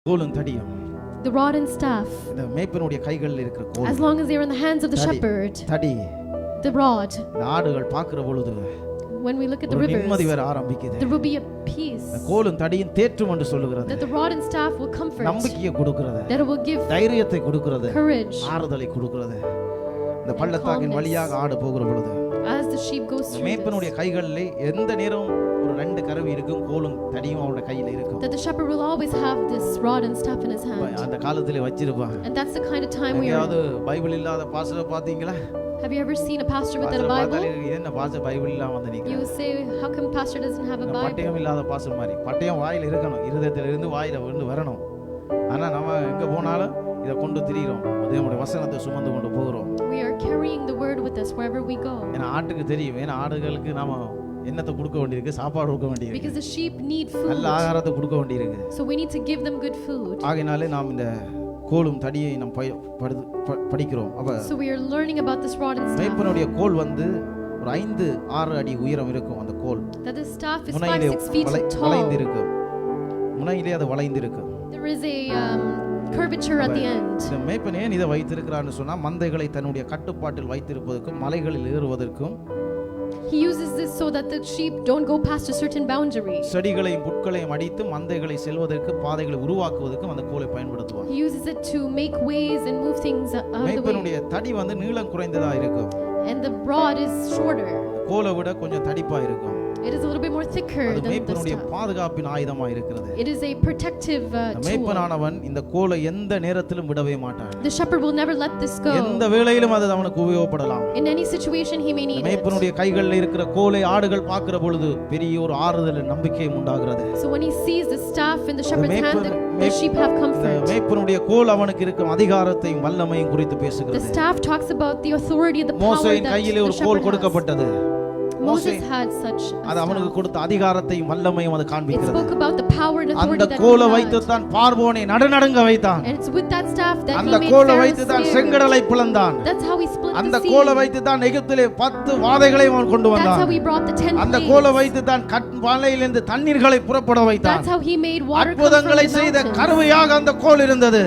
கோலும் தடியும் the rod and staff, இந்த மேய்ப்பனுடைய கைகளில் இருக்கிற கோல், as long as they are in the hands of the shepherd, தடி, the rod, இந்த ஆடுகள் பார்க்கிற பொழுது when we look at the ஒரு நிம்மதி rivers, வர ஆரம்பிக்குது. there will be a peace, கோலும் தடியும் தேற்றும் என்று சொல்லுகிறது. that the rod and staff will comfort, நம்பிக்கையை கொடுக்கிறது, that it will give தைரியத்தை கொடுக்கிறது, courage, ஆறுதலை கொடுக்கிறது. இந்த பள்ளத்தாக்கின் வழியாக ஆடு போகிற பொழுது as the sheep goes through மேய்ப்பனுடைய கைகளிலே எந்த நேரம் ஒரு ரெண்டு கருவி இருக்கும், கோலும் தடியும் அவருடைய கையில இருக்கும். that the shepherd will always have this rod and staff in his hand, அந்த காலத்திலே வச்சிருப்பான். and that's the kind of time we are. யாவது பைபிள் இல்லாத பாஸ்டரை பாத்தீங்களா? Have you ever seen a pastor without a Bible? என்ன pastor Bible இல்லாம வந்தீங்க? You say, how come pastor doesn't have a Bible? பட்டயம் இல்லாத பாஸ்டர் மாதிரி. பட்டயம் வாயில இருக்கணும், இருதயத்துல இருந்து வாயில வந்து வரணும். ஆனா நம்ம எங்க போனாலும் இத கொண்டு திரிறோம், தேவனுடைய வசனத்தை சுமந்து கொண்டு போறோம். We are carrying the word with us wherever we go. ஏன்னா ஆட்டுக்கு தெரியும், ஏன்னா ஆடுகளுக்கு நாம என்னத்தை கொடுக்க வேண்டியிருக்கு, சாப்பாடு கொடுக்க வேண்டியிருக்கு, because the sheep need food, நல்ல ஆகாரத்தை கொடுக்க வேண்டியிருக்கு. so we need to give them good food. ஆகையாலே நாம் இந்த கோலும் தடியை நாம் படிக்கிறோம். அப்ப so we are learning about this rod and staff. மேய்ப்பனுடைய கோல் வந்து ஒரு 5-6 அடி உயரம் இருக்கும். அந்த கோல் that the staff is 5-6 feet tall. வளைந்து இருக்கும், முனையிலே அது வளைந்து இருக்கும். there is a curvature at the end. இந்த மேய்ப்பன் ஏன் இதை வைத்திருக்கிறான்னு சொன்னா, மந்தைகளை தன்னுடைய கட்டுப்பாட்டில் வைத்திருப்பதற்கும் மலைகளில் ஏறுவதற்கும், he uses this so that the sheep don't go past a certain boundary. செடிகளையும் புட்களையும் அடித்து மந்தைகளை செல்வதற்கு பாதைகளை உருவாக்குவதற்கும் அந்த கோலை பயன்படுத்துவார். he uses it to make ways and move things out of the way. மேய்ப்பனுடைய தடி வந்து நீளம் குறைந்ததா இருக்கும், and the rod is shorter. கோலை விட கொஞ்சம் தடிப்பா இருக்கும். it is a little bit more thicker than the மேய்ப்பனுடைய பாதுகாப்பின் ஆயுதமா இருக்கிறது. it is a protective tool. மேய்ப்பனானவன் இந்த கோலை எந்த நேரத்திலும் விடவே மாட்டான். the shepherd will never let this go. எந்த வேளையிலும் அது அவனுக்கு உபயோகப்படலாம். in any situation he may need it. மேய்ப்பனுடைய கைகளில் இருக்கிற கோலை ஆடுகள் பார்க்கிற பொழுது பெரிய ஒரு ஆறுதல் நம்பிக்கையும் உண்டாகிறது. so when he sees the staff in the shepherd's hand, the sheep have comfort. மேய்ப்பனுடைய கோல் அவனுக்கு இருக்கும் அதிகாரத்தையும் வல்லமையும் குறித்து பேசுகிறது. the staff talks about the authority and the power மோசேயின் கையிலே ஒரு கோல் கொடுக்கப்பட்டது. Moses had such அது அவனுக்கு கொடுத்த அதிகாரத்தையும் வல்லமையும் அது காண்பிக்கிறது. it spoke about the power and authority அந்த கோலை வைத்து தான் பார்வோனை நடுநடுங்க வைத்தான். and it's with that staff that அந்த he made கோலை வைத்து தான் செங்கடலை பிளந்தான். that's how he split அந்த the sea. கோலை வைத்து தான் எகிப்திலே 10 வாதைகளை அவன் கொண்டு வந்தான். that's how he brought the 10 plagues. அந்த கோலை வைத்து தான் வாளையிலிருந்து தண்ணீர்களை புறப்பட வைத்தான். that's how he made water come from அற்புதங்களை the செய்த mountains. கருவியாக அந்த கோல் இருந்தது.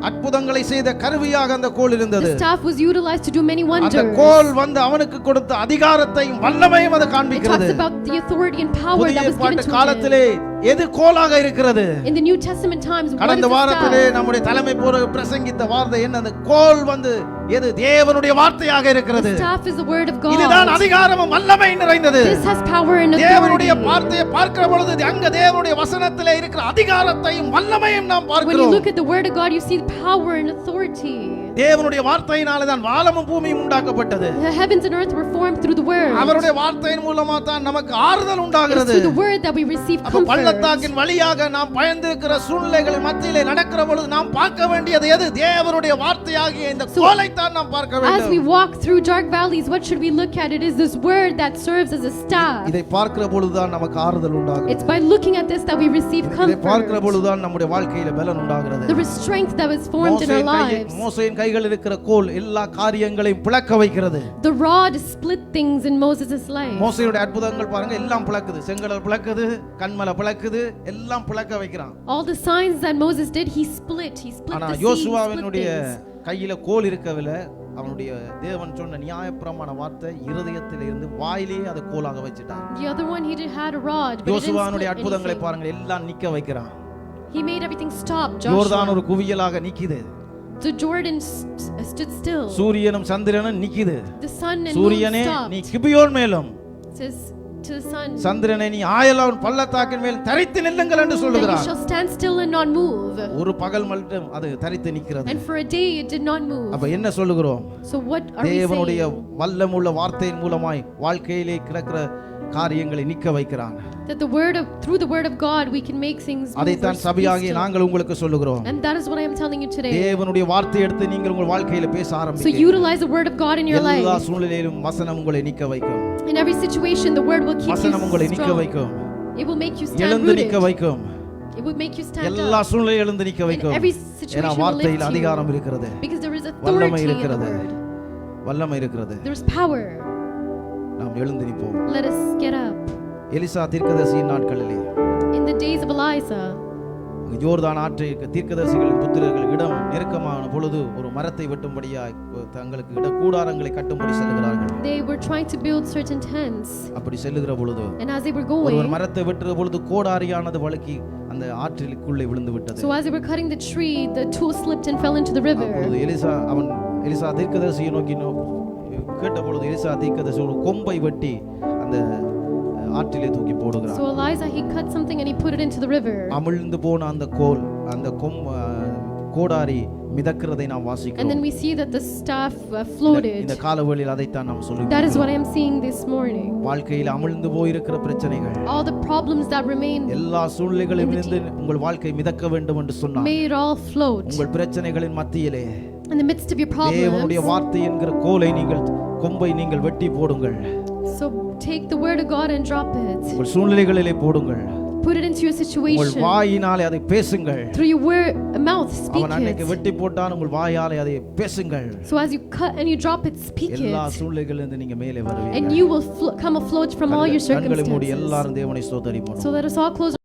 அற்புதங்களை செய்த கருவியாக அந்த கோல் இருந்தது. the staff was utilized to do many wonders. அந்த கோல் வந்து அவனுக்கு கொடுத்த அதிகாரத்தையும் வல்லமையும் அது காண்பிக்கிறது. it talks about the authority and power that was given to காலத்திலே எது கோலாக இருக்கிறது? in the New Testament times what is கடந்த the வாரத்திலே நம்முடைய தலைமை போதகர் பிரசங்கித்த வார்த்தை என்னது? கோல் வந்து எது தேவனுடைய வார்த்தையாக இருக்கிறது. the staff is the word of God. இதுதான் அதிகாரமும் வல்லமை நிறைந்தது. this has power and authority. தேவனுடைய வார்த்தையை பார்க்கிற பொழுது அங்க தேவனுடைய வசனத்திலே இருக்கிற அதிகாரத்தையும் வல்லமையும் நாம் பார்க்கிறோம். when you look at the word of God you see the power and authority. தேவனுடைய வார்த்தையினாலே தான் வானமும் பூமியும் உண்டாக்கப்பட்டது. the heavens and earth were formed through the word. அவருடைய வார்த்தையின் மூலமா தான் நமக்கு ஆறுதல் உண்டாகிறது. through the word that we receive comfort. பள்ளத்தாக்கின் வழியாக நாம் பயந்திருக்கிற சூழ்நிலைகள் மத்தியிலே நடக்கிற பொழுது நாம் பார்க்க வேண்டியது எது? தேவனுடைய வார்த்தையாகிய இந்த கோலை தான் நாம் பார்க்க வேண்டும். as we walk through dark valleys what should we look at? it is this word that serves as a staff. இதை பார்க்கிற பொழுது தான் நமக்கு ஆறுதல் உண்டாகிறது. it's by looking at this that we receive comfort. இதை பார்க்கிற பொழுது தான் நம்முடைய வாழ்க்கையிலே பலன் உண்டாகிறது. there is strength that was formed in our lives. மோசேயின் கையில் இருக்கிற கோல் எல்லா காரியங்களையும் பிளக்க வைக்கிறது. the rod split things in Moses' life. மோசேயுடைய அற்புதங்கள் பாருங்க, எல்லாம் பிளக்குது. செங்கடல் பிளக்குது, கன்மலை பிளக்குது, எல்லாம் பிளக்க வைக்கிறான். all the signs that Moses did he split the sea. ஆனா யோசுவாவினுடைய கையில கோல் இருக்கவில்லை. அவனுடைய தேவன் சொன்ன நியாயப்பிரமாண வார்த்தை இருதயத்திலே இருந்து வாயிலே அது கோலாக வச்சிட்டான். the other one he had a rod. யோசுவாவினுடைய அற்புதங்களை பாருங்க, எல்லாம் நிக்க வைக்கிறான். he made everything stop. Joshua. யோர்தான் ஒரு குவியலாக நிக்குது. the Jordan stood still. சூரியனும் சந்திரனும் நிக்குது. the sun and சூரியனே moon stopped. நீ கிபியோன் மேலும் says to the sun. சந்திரனே நீ ஆயலோன் பள்ளத்தாக்கின் மேல் தரித்து நில்லுங்கள் என்று சொல்லுகிறார். you shall stand still and not move. ஒரு பகல் மட்டும் அது தரித்து நிக்கிறது. and for a day it did not move. அப்ப என்ன சொல்லுகிறோம்? so what are we saying? தேவனுடைய வல்லமுள்ள வார்த்தையின் மூலமாய் வாழ்க்கையிலே கிடக்கிற காரியங்களை நிக்க வைக்கிறான். that through the word of God we can make things move. அதைத்தான் சபையாகிய நாங்கள் உங்களுக்கு சொல்லுகிறோம். and that is what I am telling you today. தேவனுடைய வார்த்தையை எடுத்து நீங்கள் உங்கள் வாழ்க்கையில பேச ஆரம்பிங்க. so utilize the word of God in your life. எல்லா சூழ்நிலையிலும் வசனம் உங்களை நிக்க வைக்கும். in every situation the word will keep you வசனம் உங்களை நிக்க strong. வைக்கும். it will make you stand எழுந்து rooted. நிக்க வைக்கும். it will make you stand எல்லா up. சூழ்நிலையிலும் எழுந்து நிக்க வைக்கும். every situation ஏன்னா will lift வார்த்தையில் you. அதிகாரம் இருக்கிறது. because there is வல்லமை authority in the இருக்கிறது. word. வல்லமை இருக்கிறது. there is power. நாம் எழுந்து நிப்போம். let us get up. Elisha தீர்க்கதரிசியின் நாட்களிலே in the days of Elijah யோர்தான் ஆற்றை தீர்க்கதரிசிகளின் புத்திரர்கள் இடம் நெருக்கமான பொழுது ஒரு மரத்தை வெட்டும்படியாய் தங்களுக்கு இட கூடாரங்களை கட்டும்படி செல்கிறார்கள். They were trying to build certain tents. அப்படி செல்லுகிற பொழுது And as they were ஒரு going, மரத்தை வெட்டுற பொழுது கோடாரியானது வழுக்கி அந்த ஆற்றிலுக்குள்ளே விழுந்து விட்டது. so as they were cutting the tree, the tool slipped and fell into the river. அப்பொழுது எலிசா தீர்க்கதரிசியை நோக்கி கேட்ட பொழுது எலிசா தீர்க்கதரிசி ஒரு கொம்பை வெட்டி அந்த ஆற்றிலே தூக்கி போடுகிறார். So Elijah, he cut something and he put it into the river. அமிழ்ந்து போன அந்த கோல் அந்த கோடாரி மிதக்கிறதை நாம் And then வாசிக்கிறோம். we see that the staff floated. இந்த காலவெளியில் அதைத்தான் நாம் That is சொல்லுகிறோம். what I am seeing this morning. வாழ்க்கையில் அமிழ்ந்து போயிருக்கிற பிரச்சனைகள், All the problems that remain, எல்லா சூழ்நிலைகளிலிருந்து உங்கள் வாழ்க்கை மிதக்க வேண்டும் என்று சொன்னார். may it all float. உங்கள் பிரச்சனைகளின் மத்தியிலே In the midst of your தேவனுடைய problems, வார்த்தை என்கிற கோலை கொம்பை நீங்கள் வெட்டி போடுங்கள். so take the word of God and drop it. உங்கள் சூழ்நிலைகளிலே போடுங்கள். Put it into your உங்கள் situation. வாயினாலே அதை பேசுங்கள். Through your mouth, speak அவன் அன்னைக்கு it. வெட்டி போட்டான், உங்கள் வாயாலே அதை பேசுங்கள். So as you cut and you drop it, speak எல்லா it. சூழ்நிலைகளிலிருந்து நீங்க மேலே And வருவீர்கள். you will come afloat from all your கண்களை மூடி circumstances. எல்லாரும் தேவனை ஸ்தோத்திரிப்போம். So let us all close